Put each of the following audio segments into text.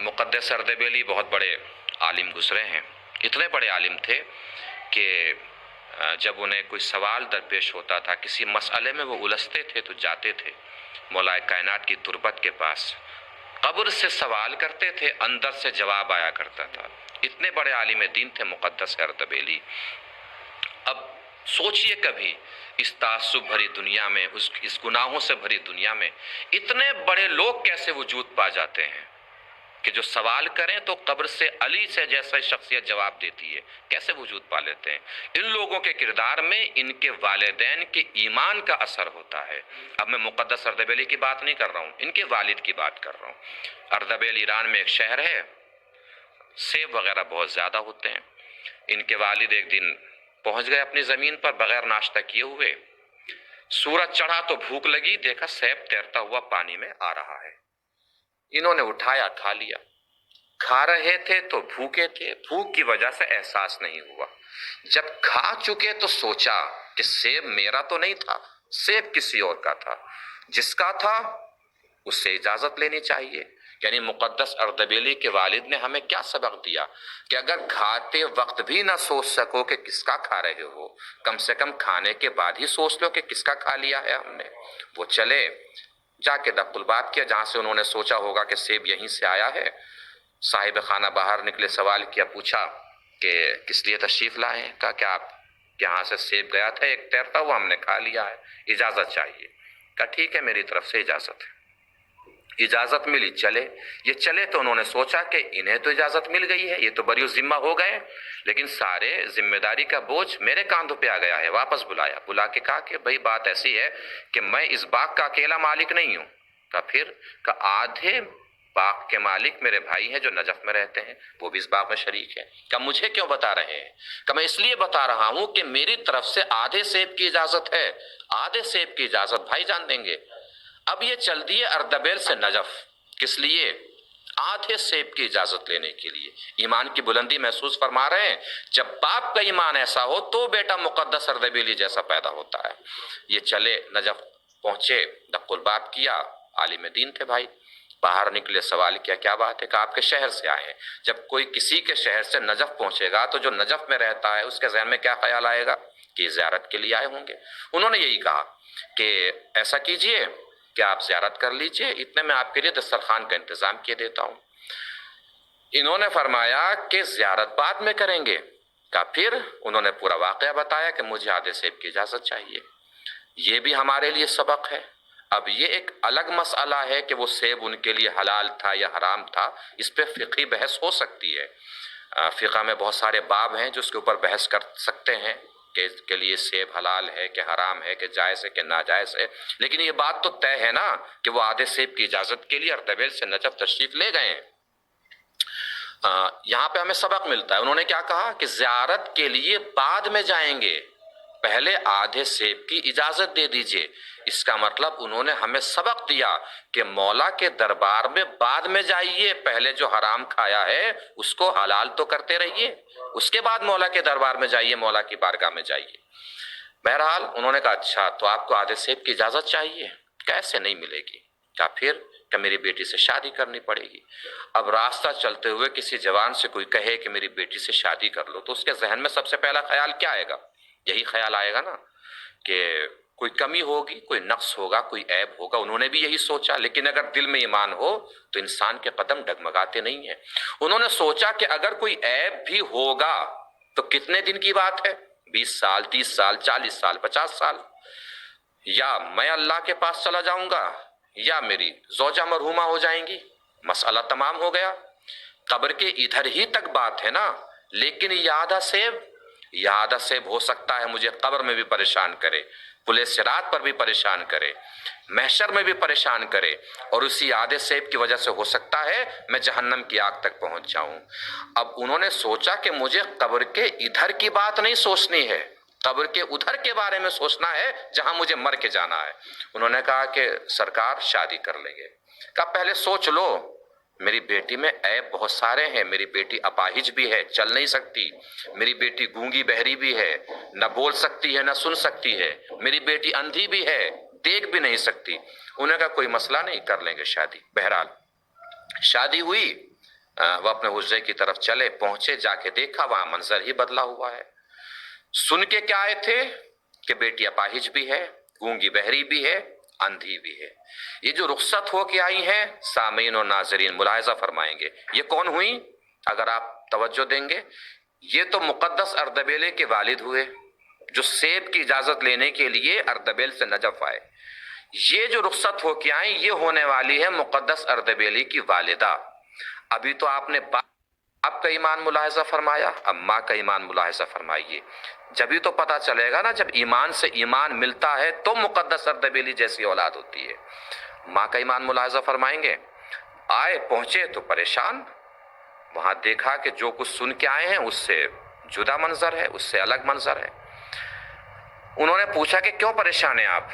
मुक़द्दस अर्दबिली बहुत बड़े आलिम गुज़रे हैं। इतने बड़े आलिम थे कि जब उन्हें कोई सवाल दरपेश होता था, किसी मसले में वो उलझते थे, तो जाते थे मौलाए कायनात की तुरबत के पास, कब्र से सवाल करते थे, अंदर से जवाब आया करता था। इतने बड़े आलिम दीन थे मुक़द्दस अर्दबिली। अब सोचिए कभी इस तासुब भरी दुनिया में, इस गुनाहों से भरी दुनिया में इतने बड़े लोग कैसे वजूद पा जाते हैं कि जो सवाल करें तो कब्र से अली से जैसा शख्सियत जवाब देती है, कैसे वजूद पा लेते हैं। इन लोगों के किरदार में इनके वालिदैन के ईमान का असर होता है। अब मैं मुक़द्दस अर्दबिली की बात नहीं कर रहा हूँ, इनके वालिद की बात कर रहा हूँ। अर्दबिल ईरान में एक शहर है, सेब वगैरह बहुत ज़्यादा होते हैं। इनके वालिद एक दिन पहुंच गए अपनी ज़मीन पर बगैर नाश्ता किए हुए। सूरज चढ़ा तो भूख लगी, देखा सेब तैरता हुआ पानी में आ रहा है। इन्होंने उठाया, खा लिया। खा रहे थे तो भूखे थे, भूख की वजह से एहसास नहीं हुआ। जब खा चुके तो सोचा कि सेब मेरा तो नहीं था, सेब किसी और का था। जिसका था उससे इजाजत लेनी चाहिए। यानी मुक़द्दस अर्दबिली के वालिद ने हमें क्या सबक दिया कि अगर खाते वक्त भी ना सोच सको कि किसका खा रहे हो, कम से कम खाने के बाद ही सोच लो कि किसका खा लिया है हमने। वो चले, जाके दक्कुल बात किया जहां से उन्होंने सोचा होगा कि सेब यहीं से आया है। साहिब खाना बाहर निकले, सवाल किया, पूछा कि किस लिए तशरीफ लाए हैं। कहा कि आप यहाँ से सेब गया था एक तैरता हुआ, हमने खा लिया है, इजाजत चाहिए। कहा ठीक है, मेरी तरफ से इजाजत है। इजाजत मिली, चले। ये चले तो उन्होंने सोचा कि इन्हें तो इजाजत मिल गई है, ये तो बरी जिम्मा हो गए, लेकिन सारे जिम्मेदारी का बोझ मेरे कांधों पे आ गया है। वापस बुलाया, बुला के कहा कि भाई बात ऐसी है कि मैं इस बाग का अकेला मालिक नहीं हूँ। कहा फिर? कहा आधे बाग के मालिक मेरे भाई हैं जो नजफ में रहते हैं, वो भी इस बाग में शरीक है। कहा मुझे क्यों बता रहे हैं? कहा मैं इसलिए बता रहा हूं कि मेरी तरफ से आधे सेब की इजाजत है, आधे सेब की इजाजत भाईजान देंगे। अब ये चल दिए अर्दबिल से नजफ, किस लिए? आधे सेब की इजाजत लेने के लिए। ईमान की बुलंदी महसूस फरमा रहे हैं। जब बाप का ईमान ऐसा हो तो बेटा मुक़द्दस अर्दबिली जैसा पैदा होता है। ये चले, नजफ पहुंचे, दक्कुल बात किया। आलिम दीन थे भाई, बाहर निकले, सवाल किया क्या बात है? कि आपके शहर से आए हैं। जब कोई किसी के शहर से नजफ पहुंचेगा तो जो नजफ में रहता है उसके ज़हन में क्या ख्याल आएगा कि ज़ियारत के लिए आए होंगे। उन्होंने यही कहा कि ऐसा कीजिए कि आप ज़ियारत कर लीजिए, इतने में आपके लिए दस्तरखान का इंतजाम किए देता हूं। इन्होंने फरमाया कि ज़ियारत बाद में करेंगे। का फिर? उन्होंने पूरा वाक़या बताया कि मुझे आधे सेब की इजाज़त चाहिए। ये भी हमारे लिए सबक है। अब ये एक अलग मसला है कि वो सेब उनके लिए हलाल था या हराम था, इस पे फ़िक़ही बहस हो सकती है। फ़िक़ह में बहुत सारे बाब हैं जो उसके ऊपर बहस कर सकते हैं कि के लिए सेब हलाल है कि हराम है कि जायज़ है कि नाजायज़ है। लेकिन ये बात तो तय है ना कि वो आधे सेब की इजाज़त के लिए अर्दबिल से नजफ तशरीफ़ ले गए हैं। यहाँ पे हमें सबक मिलता है। उन्होंने क्या कहा कि ज़ियारत के लिए बाद में जाएंगे, पहले आधे सेब की इजाजत दे दीजिए। इसका मतलब उन्होंने हमें सबक दिया कि मौला के दरबार में बाद में जाइए, पहले जो हराम खाया है उसको हलाल तो करते रहिए, उसके बाद मौला के दरबार में जाइए, मौला की बारगाह में जाइए। बहरहाल उन्होंने कहा अच्छा तो आपको आधे सेब की इजाजत चाहिए? कैसे नहीं मिलेगी? क्या फिर? कि मेरी बेटी से शादी करनी पड़ेगी। अब रास्ता चलते हुए किसी जवान से कोई कहे कि मेरी बेटी से शादी कर लो, तो उसके जहन में सबसे पहला ख्याल क्या आएगा? यही ख्याल आएगा ना कि कोई कमी होगी, कोई नक्स होगा, कोई ऐब होगा। उन्होंने भी यही सोचा। लेकिन अगर दिल में ईमान हो तो इंसान के कदम डगमगाते नहीं है। उन्होंने सोचा कि अगर कोई ऐब भी होगा तो कितने दिन की बात है? 20 साल, 30 साल, 40 साल, 50 साल। या मैं अल्लाह के पास चला जाऊंगा या मेरी ज़ौजा मरहुमा हो जाएंगी, मसला तमाम हो गया। कब्र के इधर ही तक बात है ना। लेकिन यादा सेब हो सकता है मुझे कब्र में भी परेशान करे, पुले सिरात पर भी परेशान करे, महशर में भी परेशान करे, और उसी आधे सेब की वजह से हो सकता है मैं जहन्नम की आग तक पहुंच जाऊं। अब उन्होंने सोचा कि मुझे कब्र के इधर की बात नहीं सोचनी है, कब्र के उधर के बारे में सोचना है जहां मुझे मर के जाना है। उन्होंने कहा कि सरकार शादी कर लेंगे। कहा पहले सोच लो, मेरी बेटी में ऐब बहुत सारे हैं। मेरी बेटी अपाहिज भी है, चल नहीं सकती। मेरी बेटी गूंगी बहरी भी है, न बोल सकती है न सुन सकती है। मेरी बेटी अंधी भी है, देख भी नहीं सकती। उन्होंने कहा कोई मसला नहीं, कर लेंगे शादी। बहरहाल शादी हुई। وہ اپنے حجرے کی طرف چلے، پہنچے، جا کے دیکھا وہاں منظر ہی بدلا ہوا ہے۔ سن کے کیا آئے تھے کہ بیٹی اپاہج بھی ہے، گونگی بہری بھی ہے، اندھی بھی ہے۔ یہ جو رخصت ہو کے آئی ہیں، سامعین اور ناظرین ملاحظہ فرمائیں گے، یہ کون ہوئی؟ اگر آپ توجہ دیں گے، یہ تو مقدس اردبیلے کے والد ہوئے، جو سیب کی اجازت لینے کے لیے اردبیل سے نجف آئے۔ یہ جو رخصت ہو کے آئیں، یہ ہونے والی ہے مقدس اردبیلی کی والدہ۔ ابھی تو آپ نے باپ کا ایمان ملاحظہ فرمایا، اب ماں کا ایمان ملاحظہ فرمائیے۔ جبھی تو پتا چلے گا نا، جب ایمان سے ایمان ملتا ہے تو مقدس اردبیلی جیسی اولاد ہوتی ہے۔ ماں کا ایمان ملاحظہ فرمائیں گے۔ آئے، پہنچے تو پریشان، وہاں دیکھا کہ جو کچھ سن کے آئے ہیں اس سے جدا منظر ہے، اس سے الگ منظر ہے۔ انہوں نے پوچھا کہ کیوں پریشان ہیں آپ؟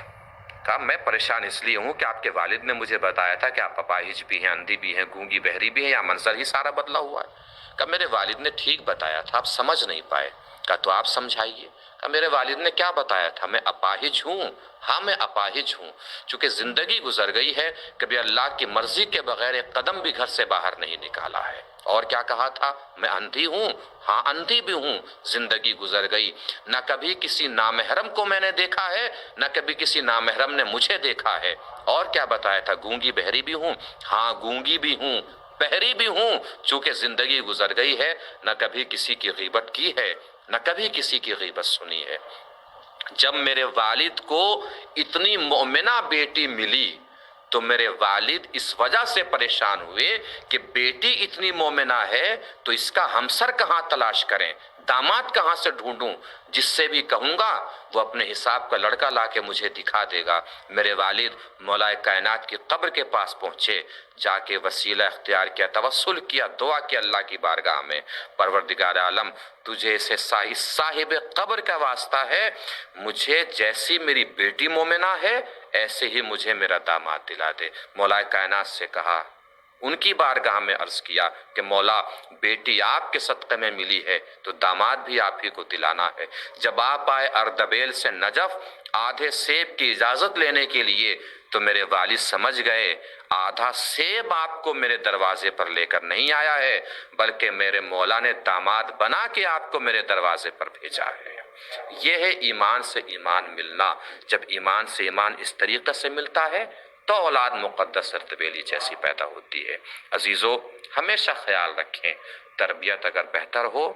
کہا میں پریشان اس لیے ہوں کہ آپ کے والد نے مجھے بتایا تھا کہ آپ اپاہج بھی ہیں، اندھی بھی ہیں، گونگی بہری بھی ہیں، یا منظر ہی سارا بدلا ہوا ہے۔ کہا میرے والد نے ٹھیک بتایا تھا، آپ سمجھ نہیں پائے۔ کہا تو آپ سمجھائیے۔ کہا میرے والد نے کیا بتایا تھا؟ میں اپاہج ہوں، ہاں میں اپاہج ہوں، چونکہ زندگی گزر گئی ہے، کبھی اللہ کی مرضی کے بغیر ایک قدم بھی گھر سے باہر نہیں نکالا ہے۔ اور کیا کہا تھا؟ میں اندھی ہوں، ہاں اندھی بھی ہوں، زندگی گزر گئی، نہ کبھی کسی نامحرم کو میں نے دیکھا ہے، نہ کبھی کسی نامحرم نے مجھے دیکھا ہے۔ اور کیا بتایا تھا؟ گونگی بہری بھی ہوں، ہاں گونگی بھی ہوں، بہری بھی ہوں، چونکہ زندگی گزر گئی ہے، نہ کبھی کسی کی غیبت کی ہے، نہ کبھی کسی کی غیبت سنی ہے۔ جب میرے والد کو اتنی مومنہ بیٹی ملی تو میرے والد اس وجہ سے پریشان ہوئے کہ بیٹی اتنی مومنہ ہے تو اس کا ہمسر کہاں تلاش کریں، داماد کہاں سے ڈھونڈوں، جس سے بھی کہوں گا وہ اپنے حساب کا لڑکا لا کے مجھے دکھا دے گا۔ میرے والد مولا کائنات کی قبر کے پاس پہنچے، جا کے وسیلہ اختیار کیا، توسل کیا، دعا کی اللہ کی بارگاہ میں، پروردگار عالم تجھے سے صاحب قبر کا واسطہ ہے، مجھے جیسی میری بیٹی مومنہ ہے ایسے ہی مجھے میرا داماد دلا دے۔ مولا کائنات سے کہا، ان کی بارگاہ میں عرض کیا کہ مولا بیٹی آپ کے صدقے میں ملی ہے تو داماد بھی آپ ہی کو دلانا ہے۔ جب آپ آئے اردبیل سے نجف آدھے سیب کی اجازت لینے کے لیے تو میرے والد سمجھ گئے آدھا سیب آپ کو میرے دروازے پر لے کر نہیں آیا ہے، بلکہ میرے مولا نے داماد بنا کے آپ کو میرے دروازے پر بھیجا ہے۔ یہ ہے ایمان سے ایمان ملنا۔ جب ایمان سے ایمان اس طریقے سے ملتا ہے تو اولاد مقدس اردبیلی جیسی پیدا ہوتی ہے۔ عزیزو، ہمیشہ خیال رکھیں، تربیت اگر بہتر ہو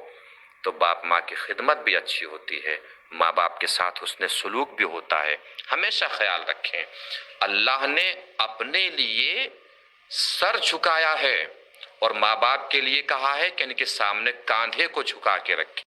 تو باپ ماں کی خدمت بھی اچھی ہوتی ہے، ماں باپ کے ساتھ حسن سلوک بھی ہوتا ہے۔ ہمیشہ خیال رکھیں، اللہ نے اپنے لیے سر جھکایا ہے اور ماں باپ کے لیے کہا ہے کہ ان کے سامنے کاندھے کو جھکا کے رکھیں۔